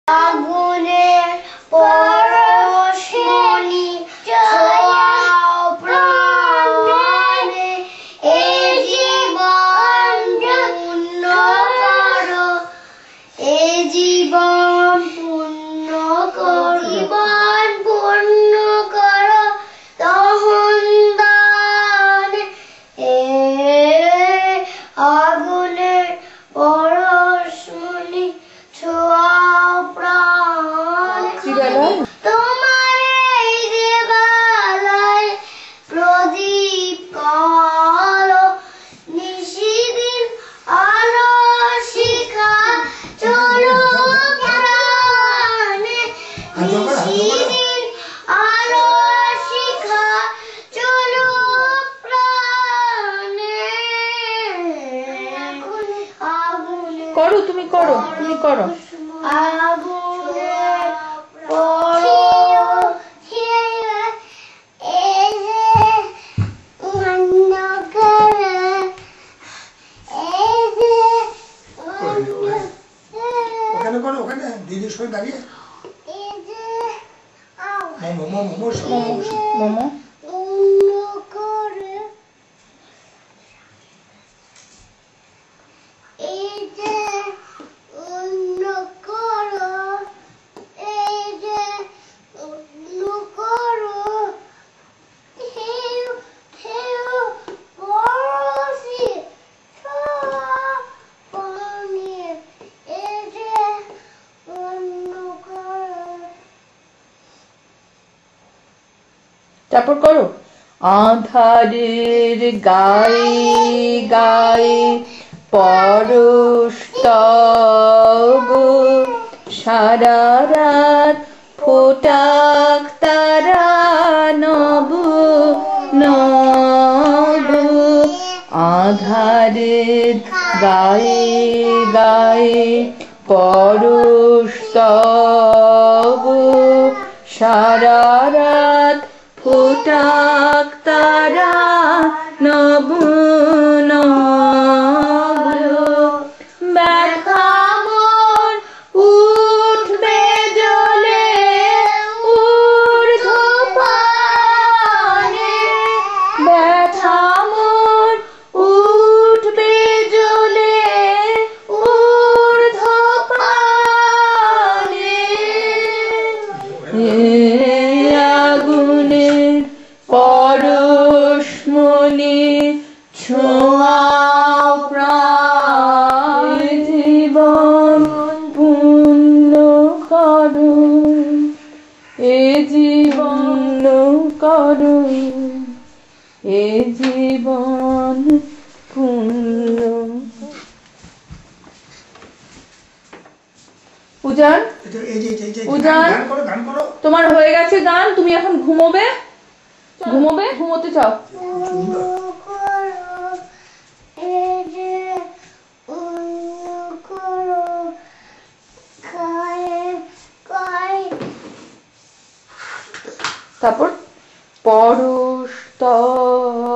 আগুনের পরশমণি ছোঁয়াও প্রাণে, এ জীবন পূর্ণ করো, এ জীবন পূর্ণ করো, জীবন পূর্ণ করো তখন দানে, এ আগুনের পরশমণি ছোঁয়াও প্রাণে। তোমার এই যে বেলায় প্রদীপ করো, নিশিদিন আলো শিখা চলো প্রাণে, নিশিদিন আলো শিখা চলো প্রাণে। করো, তুমি করো, তুমি করো। আগুনের ওখানে করো, ওখানে দিদির সঙ্গে দাঁড়িয়ে মোমো তারপর করো। আধারের গায়ে গায়ে পরশ তব, সারা রাত ফোটাক তারা নব নব। আধারের গায়ে গায়ে পরশ তব, সারা রাত ফোটাক তারা নব নব। ব্যথা মন উঠবে জ্বলে ঊর্ধ্বপানে, ব্যথা মন উঠবে জ্বলে ঊর্ধ্বপানে, আগুনের পরশমণি ছোঁয়াও প্রাণ, জীবন পূর্ণ করো, এ জীবন করো, এ জীবন পূর্ণ। পূজার পূজার তোমার হয়ে গেছে গান, তুমি এখন ঘুমোবে, ঘুমোবে, ঘুমোতে চাও। তারপর পরশ তব